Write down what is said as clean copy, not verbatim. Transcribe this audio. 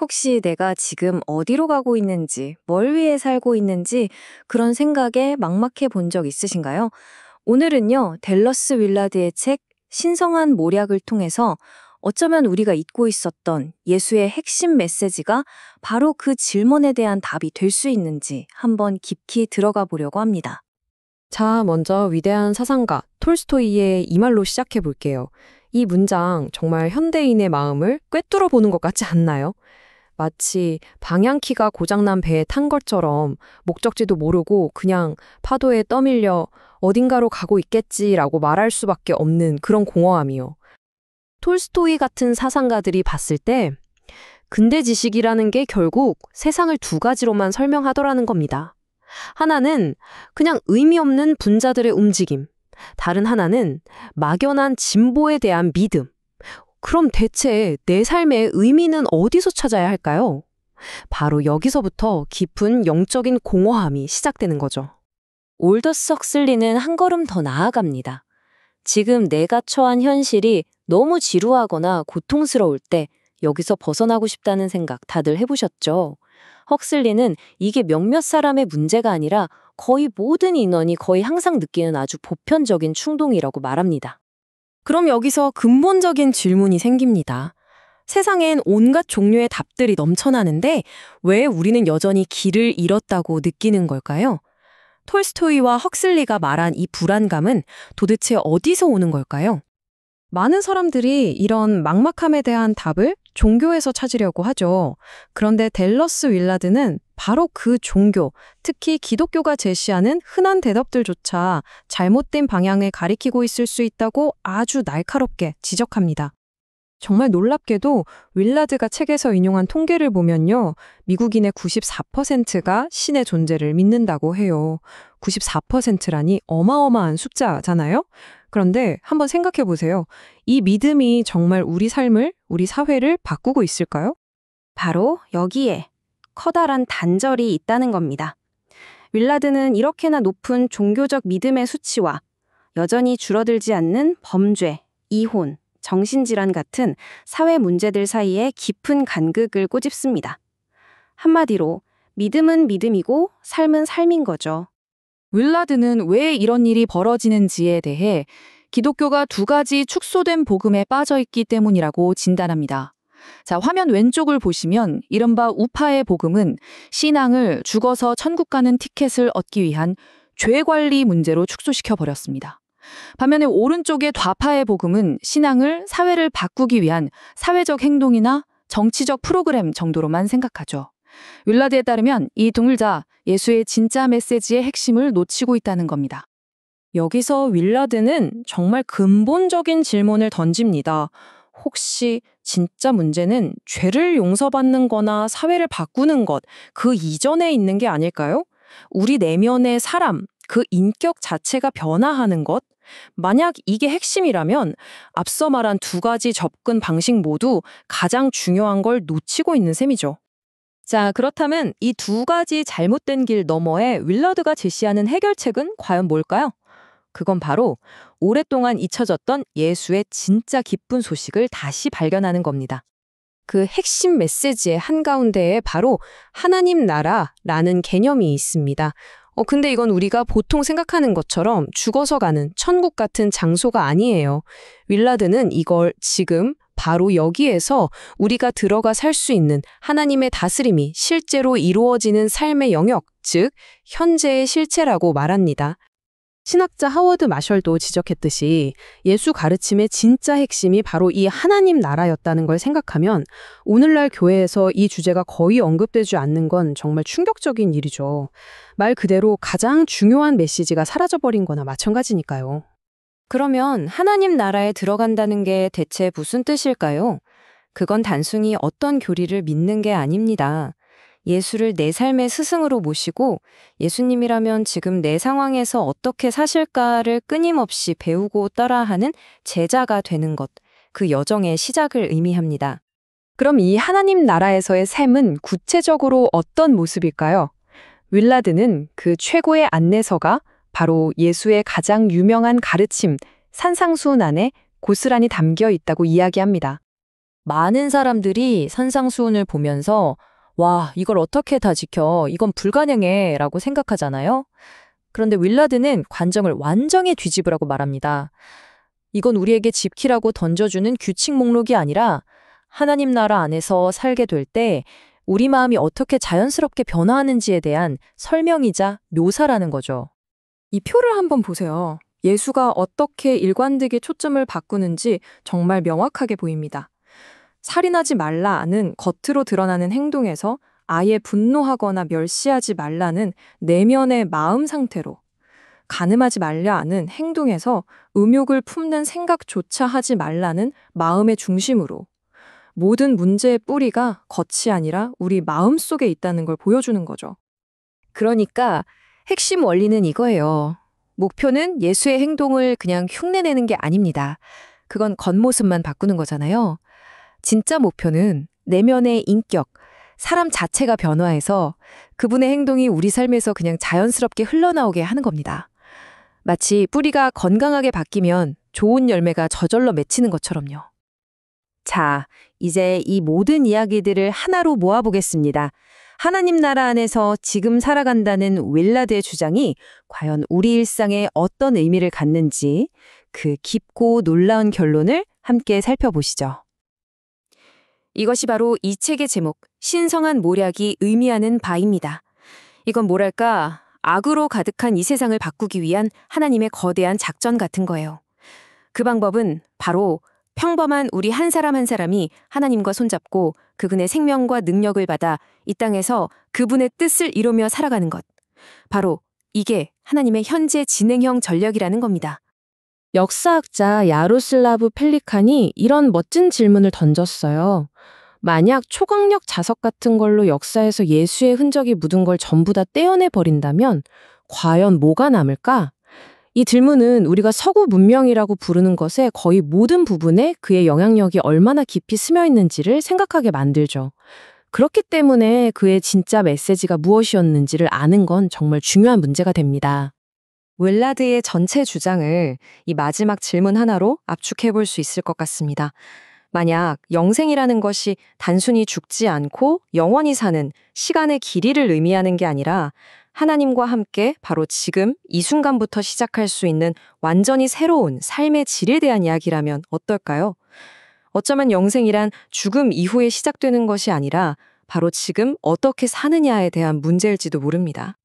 혹시 내가 지금 어디로 가고 있는지, 뭘 위해 살고 있는지 그런 생각에 막막해 본 적 있으신가요? 오늘은요, 댈러스 윌라드의 책 신성한 모략을 통해서 어쩌면 우리가 잊고 있었던 예수의 핵심 메시지가 바로 그 질문에 대한 답이 될 수 있는지 한번 깊이 들어가 보려고 합니다. 자, 먼저 위대한 사상가 톨스토이의 이 말로 시작해 볼게요. 이 문장 정말 현대인의 마음을 꿰뚫어 보는 것 같지 않나요? 마치 방향키가 고장난 배에 탄 것처럼 목적지도 모르고 그냥 파도에 떠밀려 어딘가로 가고 있겠지라고 말할 수밖에 없는 그런 공허함이요. 톨스토이 같은 사상가들이 봤을 때 근대 지식이라는 게 결국 세상을 두 가지로만 설명하더라는 겁니다. 하나는 그냥 의미 없는 분자들의 움직임, 다른 하나는 막연한 진보에 대한 믿음. 그럼 대체 내 삶의 의미는 어디서 찾아야 할까요? 바로 여기서부터 깊은 영적인 공허함이 시작되는 거죠. 올더스 헉슬리는 한 걸음 더 나아갑니다. 지금 내가 처한 현실이 너무 지루하거나 고통스러울 때 여기서 벗어나고 싶다는 생각 다들 해보셨죠? 헉슬리는 이게 몇몇 사람의 문제가 아니라 거의 모든 인원이 거의 항상 느끼는 아주 보편적인 충동이라고 말합니다. 그럼 여기서 근본적인 질문이 생깁니다. 세상엔 온갖 종류의 답들이 넘쳐나는데 왜 우리는 여전히 길을 잃었다고 느끼는 걸까요? 톨스토이와 헉슬리가 말한 이 불안감은 도대체 어디서 오는 걸까요? 많은 사람들이 이런 막막함에 대한 답을 종교에서 찾으려고 하죠. 그런데 댈러스 윌라드는 바로 그 종교, 특히 기독교가 제시하는 흔한 대답들조차 잘못된 방향을 가리키고 있을 수 있다고 아주 날카롭게 지적합니다. 정말 놀랍게도 윌라드가 책에서 인용한 통계를 보면요. 미국인의 94%가 신의 존재를 믿는다고 해요. 94%라니 어마어마한 숫자잖아요? 그런데 한번 생각해 보세요. 이 믿음이 정말 우리 삶을, 우리 사회를 바꾸고 있을까요? 바로 여기에 커다란 단절이 있다는 겁니다. 윌라드는 이렇게나 높은 종교적 믿음의 수치와 여전히 줄어들지 않는 범죄, 이혼, 정신질환 같은 사회 문제들 사이에 깊은 간극을 꼬집습니다. 한마디로 믿음은 믿음이고 삶은 삶인 거죠. 윌라드는 왜 이런 일이 벌어지는지에 대해 기독교가 두 가지 축소된 복음에 빠져 있기 때문이라고 진단합니다. 자, 화면 왼쪽을 보시면 이른바 우파의 복음은 신앙을 죽어서 천국 가는 티켓을 얻기 위한 죄 관리 문제로 축소시켜 버렸습니다. 반면에 오른쪽의 좌파의 복음은 신앙을 사회를 바꾸기 위한 사회적 행동이나 정치적 프로그램 정도로만 생각하죠. 윌라드에 따르면 이 동일자 예수의 진짜 메시지의 핵심을 놓치고 있다는 겁니다. 여기서 윌라드는 정말 근본적인 질문을 던집니다. 혹시 진짜 문제는 죄를 용서받는 거나 사회를 바꾸는 것, 그 이전에 있는 게 아닐까요? 우리 내면의 사람, 그 인격 자체가 변화하는 것? 만약 이게 핵심이라면 앞서 말한 두 가지 접근 방식 모두 가장 중요한 걸 놓치고 있는 셈이죠. 자, 그렇다면 이 두 가지 잘못된 길 너머에 윌라드가 제시하는 해결책은 과연 뭘까요? 그건 바로 오랫동안 잊혀졌던 예수의 진짜 기쁜 소식을 다시 발견하는 겁니다. 그 핵심 메시지의 한가운데에 바로 하나님 나라라는 개념이 있습니다. 근데 이건 우리가 보통 생각하는 것처럼 죽어서 가는 천국 같은 장소가 아니에요. 윌라드는 이걸 지금 바로 여기에서 우리가 들어가 살 수 있는 하나님의 다스림이 실제로 이루어지는 삶의 영역, 즉 현재의 실체라고 말합니다. 신학자 하워드 마셜도 지적했듯이 예수 가르침의 진짜 핵심이 바로 이 하나님 나라였다는 걸 생각하면 오늘날 교회에서 이 주제가 거의 언급되지 않는 건 정말 충격적인 일이죠. 말 그대로 가장 중요한 메시지가 사라져버린 거나 마찬가지니까요. 그러면 하나님 나라에 들어간다는 게 대체 무슨 뜻일까요? 그건 단순히 어떤 교리를 믿는 게 아닙니다. 예수를 내 삶의 스승으로 모시고 예수님이라면 지금 내 상황에서 어떻게 사실까를 끊임없이 배우고 따라하는 제자가 되는 것, 그 여정의 시작을 의미합니다. 그럼 이 하나님 나라에서의 삶은 구체적으로 어떤 모습일까요? 윌라드는 그 최고의 안내서가 바로 예수의 가장 유명한 가르침, 산상수훈 안에 고스란히 담겨 있다고 이야기합니다. 많은 사람들이 산상수훈을 보면서 와, 이걸 어떻게 다 지켜? 이건 불가능해 라고 생각하잖아요. 그런데 윌라드는 관점을 완전히 뒤집으라고 말합니다. 이건 우리에게 지키라고 던져주는 규칙 목록이 아니라 하나님 나라 안에서 살게 될 때 우리 마음이 어떻게 자연스럽게 변화하는지에 대한 설명이자 묘사라는 거죠. 이 표를 한번 보세요. 예수가 어떻게 일관되게 초점을 바꾸는지 정말 명확하게 보입니다. 살인하지 말라는 겉으로 드러나는 행동에서 아예 분노하거나 멸시하지 말라는 내면의 마음 상태로, 간음하지 말라는 행동에서 음욕을 품는 생각조차 하지 말라는 마음의 중심으로, 모든 문제의 뿌리가 겉이 아니라 우리 마음 속에 있다는 걸 보여주는 거죠. 그러니까 핵심 원리는 이거예요. 목표는 예수의 행동을 그냥 흉내내는 게 아닙니다. 그건 겉모습만 바꾸는 거잖아요. 진짜 목표는 내면의 인격, 사람 자체가 변화해서 그분의 행동이 우리 삶에서 그냥 자연스럽게 흘러나오게 하는 겁니다. 마치 뿌리가 건강하게 바뀌면 좋은 열매가 저절로 맺히는 것처럼요. 자, 이제 이 모든 이야기들을 하나로 모아보겠습니다. 하나님 나라 안에서 지금 살아간다는 윌라드의 주장이 과연 우리 일상에 어떤 의미를 갖는지 그 깊고 놀라운 결론을 함께 살펴보시죠. 이것이 바로 이 책의 제목, 신성한 모략이 의미하는 바입니다. 이건 뭐랄까, 악으로 가득한 이 세상을 바꾸기 위한 하나님의 거대한 작전 같은 거예요. 그 방법은 바로 평범한 우리 한 사람 한 사람이 하나님과 손잡고 그분의 생명과 능력을 받아 이 땅에서 그분의 뜻을 이루며 살아가는 것. 바로 이게 하나님의 현재 진행형 전략이라는 겁니다. 역사학자 야로슬라브 펠리칸이 이런 멋진 질문을 던졌어요. 만약 초강력 자석 같은 걸로 역사에서 예수의 흔적이 묻은 걸 전부 다 떼어내 버린다면 과연 뭐가 남을까? 이 질문은 우리가 서구 문명이라고 부르는 것의 거의 모든 부분에 그의 영향력이 얼마나 깊이 스며 있는지를 생각하게 만들죠. 그렇기 때문에 그의 진짜 메시지가 무엇이었는지를 아는 건 정말 중요한 문제가 됩니다. 윌라드의 전체 주장을 이 마지막 질문 하나로 압축해 볼 수 있을 것 같습니다. 만약 영생이라는 것이 단순히 죽지 않고 영원히 사는 시간의 길이를 의미하는 게 아니라 하나님과 함께 바로 지금 이 순간부터 시작할 수 있는 완전히 새로운 삶의 질에 대한 이야기라면 어떨까요? 어쩌면 영생이란 죽음 이후에 시작되는 것이 아니라 바로 지금 어떻게 사느냐에 대한 문제일지도 모릅니다.